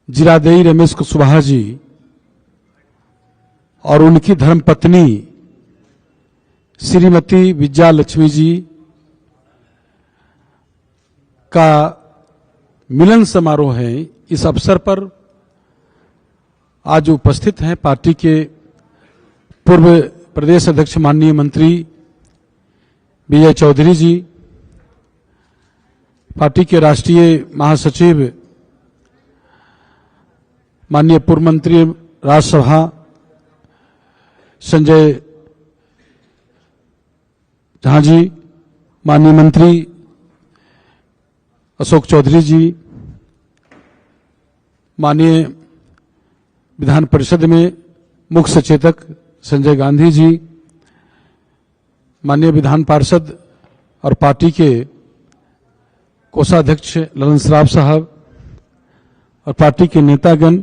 जीरादेई रमेश कुशवाहा जी और उनकी धर्मपत्नी श्रीमती विजया लक्ष्मी जी का मिलन समारोह है। इस अवसर पर आज उपस्थित हैं पार्टी के पूर्व प्रदेश अध्यक्ष माननीय मंत्री विजय चौधरी जी, पार्टी के राष्ट्रीय महासचिव माननीय पूर्व मंत्री राज्यसभा संजय झा जी, माननीय मंत्री अशोक चौधरी जी, माननीय विधान परिषद में मुख्य सचेतक संजय गांधी जी, माननीय विधान पार्षद और पार्टी के कोषाध्यक्ष ललन सराफ साहब और पार्टी के नेतागण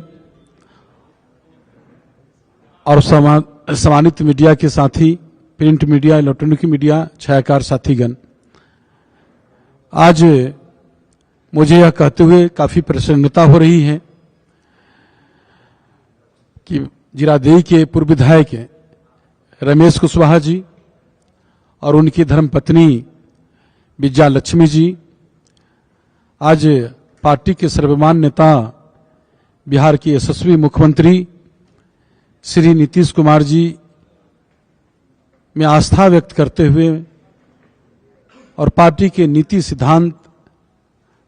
और सम्मानित मीडिया के साथी, प्रिंट मीडिया, इलेक्ट्रॉनिक मीडिया, छायाकार साथीगण, आज मुझे यह कहते हुए काफी प्रसन्नता हो रही है कि जीरादेई के पूर्व विधायक रमेश कुशवाहा जी और उनकी धर्मपत्नी विजया लक्ष्मी जी आज पार्टी के सर्वमान्य नेता, बिहार के यशस्वी मुख्यमंत्री श्री नीतीश कुमार जी में आस्था व्यक्त करते हुए और पार्टी के नीति सिद्धांत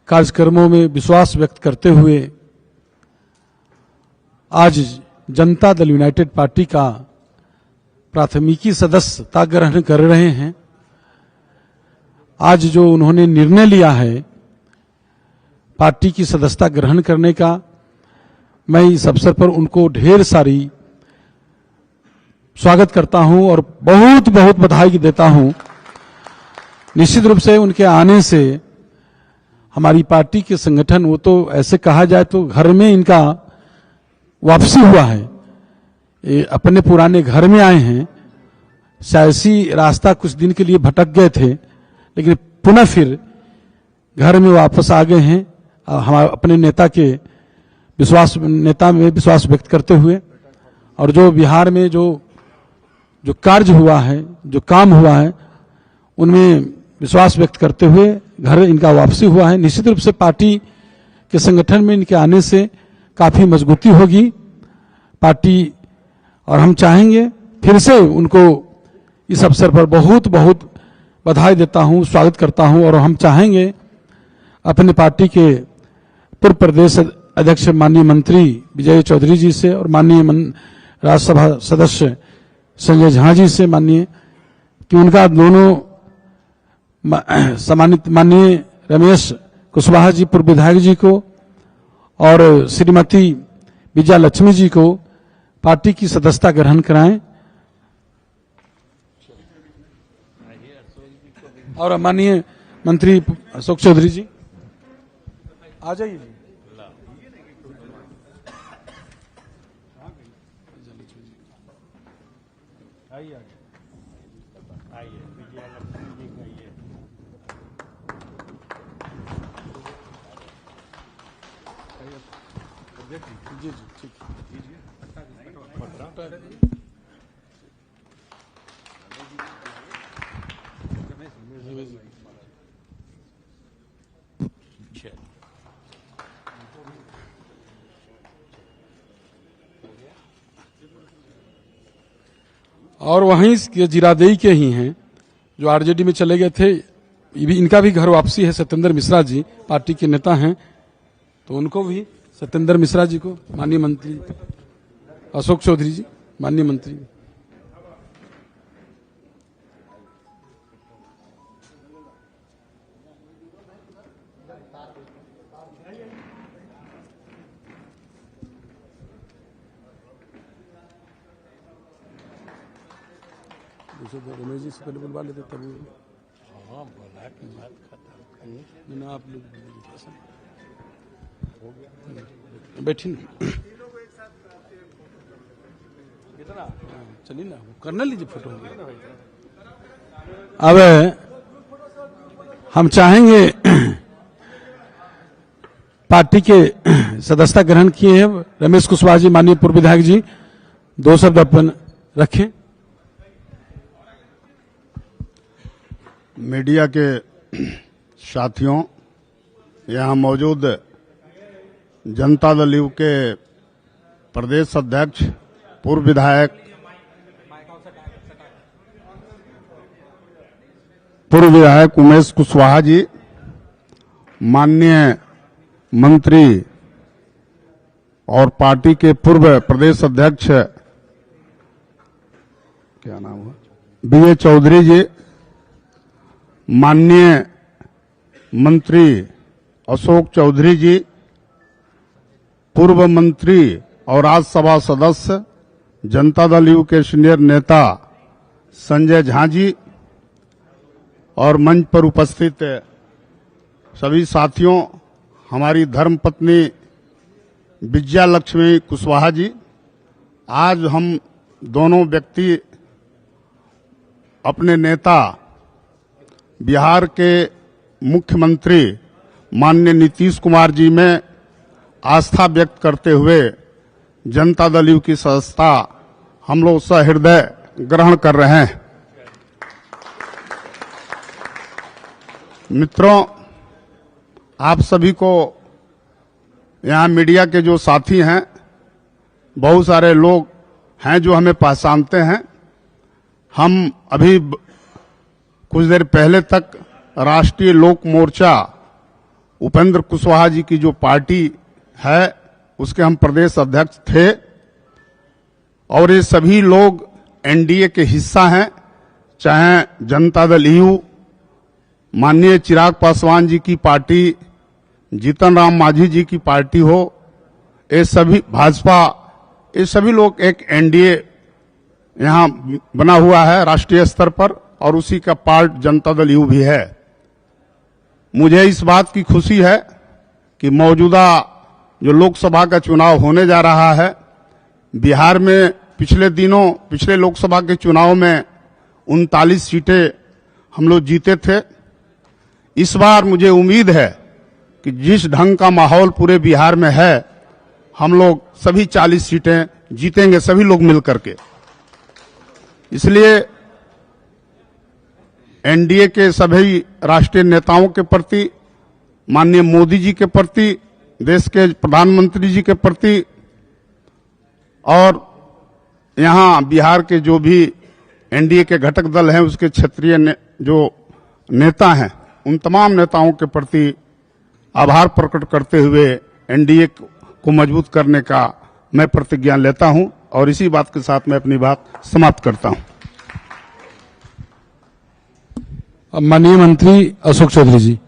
कार्यक्रमों में विश्वास व्यक्त करते हुए आज जनता दल यूनाइटेड पार्टी का प्राथमिकी सदस्यता ग्रहण कर रहे हैं। आज जो उन्होंने निर्णय लिया है पार्टी की सदस्यता ग्रहण करने का, मैं इस अवसर पर उनको ढेर सारी स्वागत करता हूं और बहुत बहुत बधाई देता हूं। निश्चित रूप से उनके आने से हमारी पार्टी के संगठन, वो तो ऐसे कहा जाए तो घर में इनका वापसी हुआ है, ये अपने पुराने घर में आए हैं। सियासी रास्ता कुछ दिन के लिए भटक गए थे, लेकिन पुनः फिर घर में वापस आ गए हैं। हमारे अपने नेता में विश्वास व्यक्त करते हुए और जो बिहार में जो कार्य हुआ है, जो काम हुआ है, उनमें विश्वास व्यक्त करते हुए घर इनका वापसी हुआ है। निश्चित रूप से पार्टी के संगठन में इनके आने से काफी मजबूती होगी पार्टी, और हम चाहेंगे फिर से उनको इस अवसर पर बहुत बहुत बधाई देता हूं, स्वागत करता हूं। और हम चाहेंगे अपने पार्टी के पूर्व प्रदेश अध्यक्ष माननीय मंत्री विजय चौधरी जी से और माननीय राज्यसभा सदस्य संजय झा जी से माननीय कि उनका दोनों सम्मानित माननीय रमेश कुशवाहा जी पूर्व विधायक जी को और श्रीमती विजया लक्ष्मी जी को पार्टी की सदस्यता ग्रहण कराएं। और माननीय मंत्री अशोक चौधरी जी आ जाइए जी। जी जी ठीक और वहीं जीरादेई के ही हैं जो आरजेडी में चले गए थे, इनका भी घर वापसी है। सत्येंद्र मिश्रा जी पार्टी के नेता हैं, तो उनको भी, सत्येंद्र मिश्रा जी को माननीय मंत्री अशोक चौधरी जी माननीय मंत्री। रमेश जी से पहले बुलवा लेते तब। हाँ बोला कि बात खत्म ना, आप लोग बैठी ना, चलिए ना, करना लीजिए फोटो। अब हम चाहेंगे पार्टी के सदस्यता ग्रहण किए हैं रमेश कुशवाहा जी, माननीय पूर्व विधायक जी, 2 शब्द अपन रखें। मीडिया के साथियों, यहाँ मौजूद जनता दल यू के प्रदेश अध्यक्ष, पूर्व विधायक उमेश कुशवाहा जी, माननीय मंत्री और पार्टी के पूर्व प्रदेश अध्यक्ष क्या नाम हुआ, बीए चौधरी जी, माननीय मंत्री अशोक चौधरी जी, पूर्व मंत्री और राज्यसभा सदस्य जनता दल यू के सीनियर नेता संजय झा जी, और मंच पर उपस्थित सभी साथियों, हमारी धर्मपत्नी विजया लक्ष्मी कुशवाहा जी, आज हम दोनों व्यक्ति अपने नेता बिहार के मुख्यमंत्री माननीय नीतीश कुमार जी में आस्था व्यक्त करते हुए जनता दल यू की सदस्यता हम लोग सहृदय ग्रहण कर रहे हैं। मित्रों, आप सभी को यहाँ मीडिया के जो साथी हैं, बहुत सारे लोग हैं जो हमें पहचानते हैं। हम अभी कुछ देर पहले तक राष्ट्रीय लोक मोर्चा उपेंद्र कुशवाहा जी की जो पार्टी है उसके हम प्रदेश अध्यक्ष थे, और ये सभी लोग एनडीए के हिस्सा हैं, चाहे जनता दल यू, माननीय चिराग पासवान जी की पार्टी, जीतन राम मांझी जी की पार्टी हो, ये सभी भाजपा, ये सभी लोग एक एनडीए यहाँ बना हुआ है राष्ट्रीय स्तर पर, और उसी का पार्ट जनता दल यू भी है। मुझे इस बात की खुशी है कि मौजूदा जो लोकसभा का चुनाव होने जा रहा है, बिहार में पिछले लोकसभा के चुनाव में 39 सीटें हम लोग जीते थे। इस बार मुझे उम्मीद है कि जिस ढंग का माहौल पूरे बिहार में है, हम लोग सभी 40 सीटें जीतेंगे, सभी लोग मिलकर के। इसलिए एनडीए के सभी राष्ट्रीय नेताओं के प्रति, माननीय मोदी जी के प्रति, देश के प्रधानमंत्री जी के प्रति, और यहाँ बिहार के जो भी एनडीए के घटक दल हैं उसके क्षेत्रीय जो नेता हैं, उन तमाम नेताओं के प्रति आभार प्रकट करते हुए एनडीए को मजबूत करने का मैं प्रतिज्ञा लेता हूं, और इसी बात के साथ मैं अपनी बात समाप्त करता हूं। माननीय मंत्री अशोक चौधरी जी।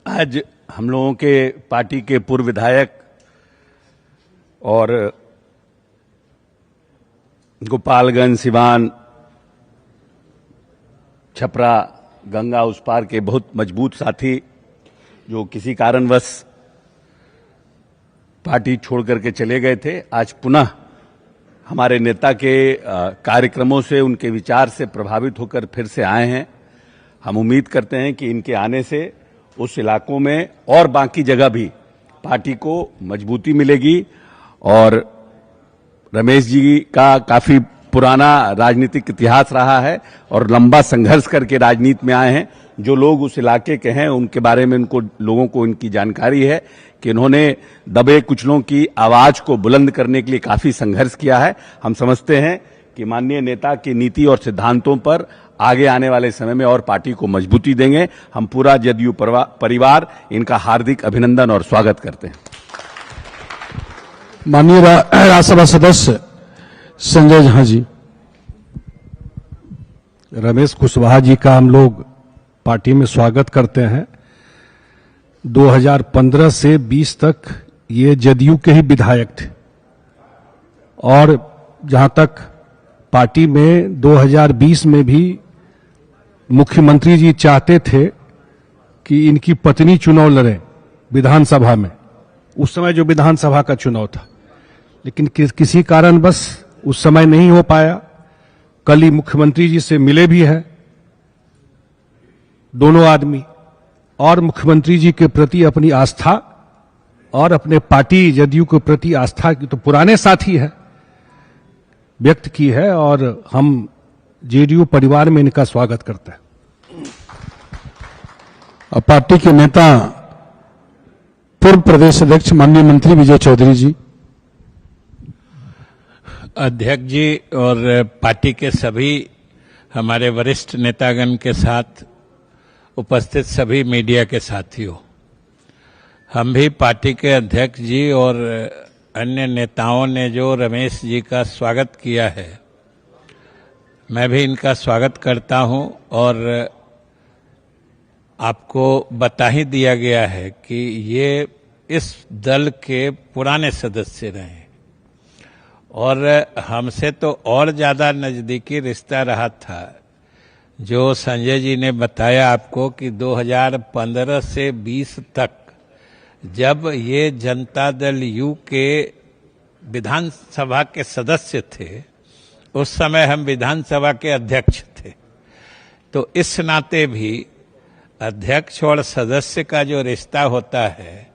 आज हम लोगों के पार्टी के पूर्व विधायक और गोपालगंज, सिवान, छपरा, गंगा उस पार के बहुत मजबूत साथी जो किसी कारणवश पार्टी छोड़ करके चले गए थे, आज पुनः हमारे नेता के कार्यक्रमों से, उनके विचार से प्रभावित होकर फिर से आए हैं। हम उम्मीद करते हैं कि इनके आने से उस इलाकों में और बाकी जगह भी पार्टी को मजबूती मिलेगी। और रमेश जी का काफी पुराना राजनीतिक इतिहास रहा है और लंबा संघर्ष करके राजनीति में आए हैं। जो लोग उस इलाके के हैं उनके बारे में लोगों को इनकी जानकारी है कि इन्होंने दबे कुचलों की आवाज को बुलंद करने के लिए काफी संघर्ष किया है। हम समझते हैं कि माननीय नेता की नीति और सिद्धांतों पर आगे आने वाले समय में और पार्टी को मजबूती देंगे। हम पूरा जदयू परिवार इनका हार्दिक अभिनंदन और स्वागत करते हैं। माननीय राज्यसभा सदस्य संजय झा जी। रमेश कुशवाहा जी का हम लोग पार्टी में स्वागत करते हैं। 2015 से 20 तक ये जदयू के ही विधायक थे, और जहां तक पार्टी में 2020 में भी मुख्यमंत्री जी चाहते थे कि इनकी पत्नी चुनाव लड़े विधानसभा में, उस समय जो विधानसभा का चुनाव था, लेकिन किसी कारणवश उस समय नहीं हो पाया। कल ही मुख्यमंत्री जी से मिले भी हैं, दोनों आदमी और मुख्यमंत्री जी के प्रति अपनी आस्था और अपने पार्टी जदयू के प्रति आस्था की तो पुराने साथी है व्यक्त की है और हम जेडीयू परिवार में इनका स्वागत करते हैं। और पार्टी के नेता पूर्व प्रदेश अध्यक्ष माननीय मंत्री विजय चौधरी जी। अध्यक्ष जी और पार्टी के सभी हमारे वरिष्ठ नेतागण के साथ उपस्थित सभी मीडिया के साथियों, हम भी पार्टी के अध्यक्ष जी और अन्य नेताओं ने जो रमेश जी का स्वागत किया है, मैं भी इनका स्वागत करता हूं और आपको बता ही दिया गया है कि ये इस दल के पुराने सदस्य रहे और हमसे तो और ज्यादा नजदीकी रिश्ता रहा था। जो संजय जी ने बताया आपको कि 2015 से 20 तक जब ये जनता दल यू के विधानसभा के सदस्य थे, उस समय हम विधानसभा के अध्यक्ष थे, तो इस नाते भी अध्यक्ष और सदस्य का जो रिश्ता होता है,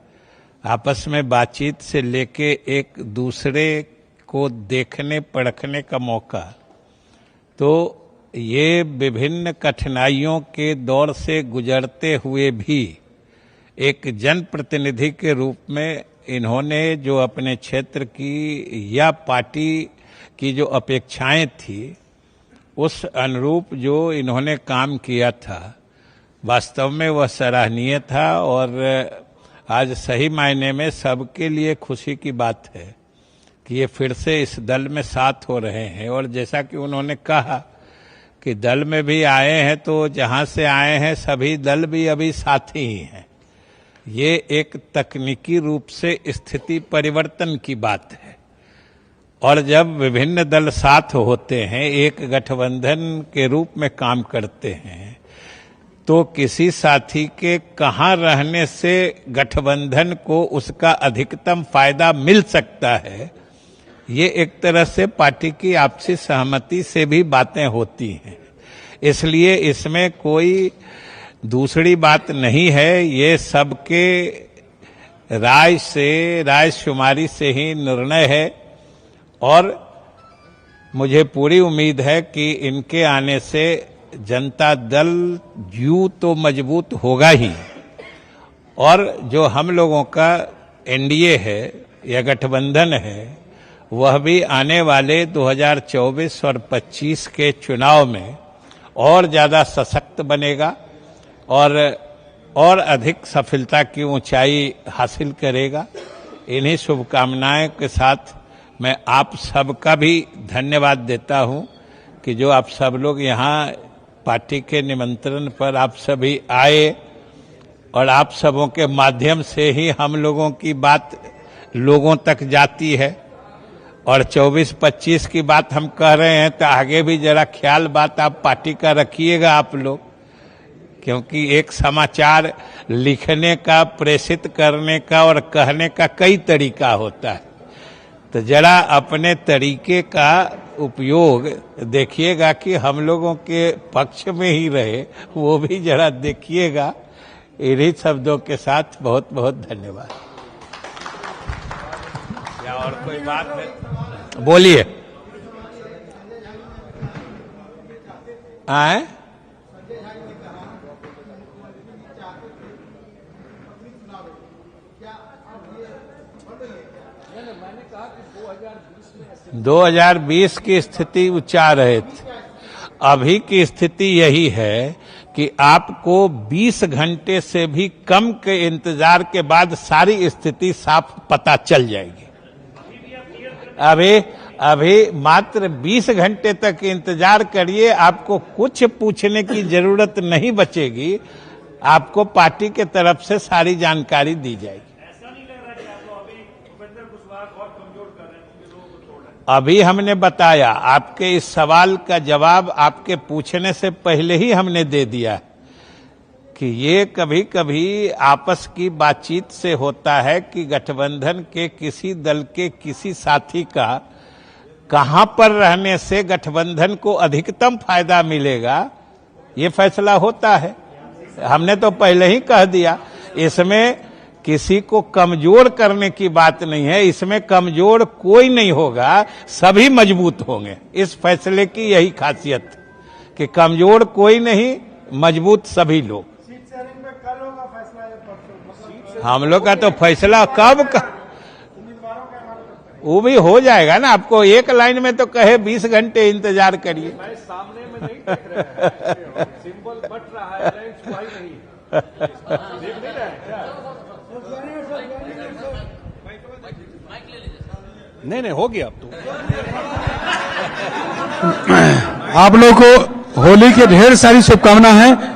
आपस में बातचीत से लेके एक दूसरे को देखने परखने का मौका, तो ये विभिन्न कठिनाइयों के दौर से गुजरते हुए भी एक जनप्रतिनिधि के रूप में इन्होंने जो अपने क्षेत्र की या पार्टी की जो अपेक्षाएं थी, उस अनुरूप जो इन्होंने काम किया था, वास्तव में वह सराहनीय था और आज सही मायने में सबके लिए खुशी की बात है कि ये फिर से इस दल में साथ हो रहे हैं। और जैसा कि उन्होंने कहा कि दल में भी आए हैं, तो जहां से आए हैं सभी दल भी अभी साथी ही हैं। ये एक तकनीकी रूप से स्थिति परिवर्तन की बात है और जब विभिन्न दल साथ होते हैं, एक गठबंधन के रूप में काम करते हैं, तो किसी साथी के कहां रहने से गठबंधन को उसका अधिकतम फायदा मिल सकता है, ये एक तरह से पार्टी की आपसी सहमति से भी बातें होती हैं। इसलिए इसमें कोई दूसरी बात नहीं है, ये सबके रायशुमारी से ही निर्णय है और मुझे पूरी उम्मीद है कि इनके आने से जनता दल यू तो मजबूत होगा ही और जो हम लोगों का एनडीए है या गठबंधन है, वह भी आने वाले 2024 और 25 के चुनाव में और ज्यादा सशक्त बनेगा और अधिक सफलता की ऊंचाई हासिल करेगा। इन्हीं शुभकामनाएं के साथ मैं आप सबका भी धन्यवाद देता हूं कि जो आप सब लोग यहाँ पार्टी के निमंत्रण पर आप सभी आए और आप सबों के माध्यम से ही हम लोगों की बात लोगों तक जाती है और 24-25 की बात हम कह रहे हैं, तो आगे भी जरा ख्याल बात आप पार्टी का रखिएगा आप लोग, क्योंकि एक समाचार लिखने का, प्रेषित करने का और कहने का कई तरीका होता है, तो जरा अपने तरीके का उपयोग देखिएगा कि हम लोगों के पक्ष में ही रहे, वो भी जरा देखिएगा। इन्हीं शब्दों के साथ बहुत बहुत धन्यवाद। या और कोई बात है? बोलिए। आए 2020 की स्थिति उच्चा रहे थे। अभी की स्थिति यही है कि आपको 20 घंटे से भी कम के इंतजार के बाद सारी स्थिति साफ पता चल जाएगी। अभी मात्र 20 घंटे तक इंतजार करिए, आपको कुछ पूछने की जरूरत नहीं बचेगी, आपको पार्टी के तरफ से सारी जानकारी दी जाएगी। अभी हमने बताया, आपके इस सवाल का जवाब आपके पूछने से पहले ही हमने दे दिया कि ये कभी कभी आपस की बातचीत से होता है कि गठबंधन के किसी दल के किसी साथी का कहां पर रहने से गठबंधन को अधिकतम फायदा मिलेगा, ये फैसला होता है। हमने तो पहले ही कह दिया, इसमें किसी को कमजोर करने की बात नहीं है, इसमें कमजोर कोई नहीं होगा, सभी मजबूत होंगे। इस फैसले की यही खासियत कि कमजोर कोई नहीं, मजबूत सभी लोग। हम लोग का तो फैसला कब का, वो भी हो जाएगा ना। आपको एक लाइन में तो कहे 20 घंटे इंतजार करिए। सामने में नहीं देख रहे हैं, सिंबल बट रहा है, नहीं देख नहीं रहे हैं। नहीं हो गया अब तो। आप लोगों को होली की ढेर सारी शुभकामनाएं हैं।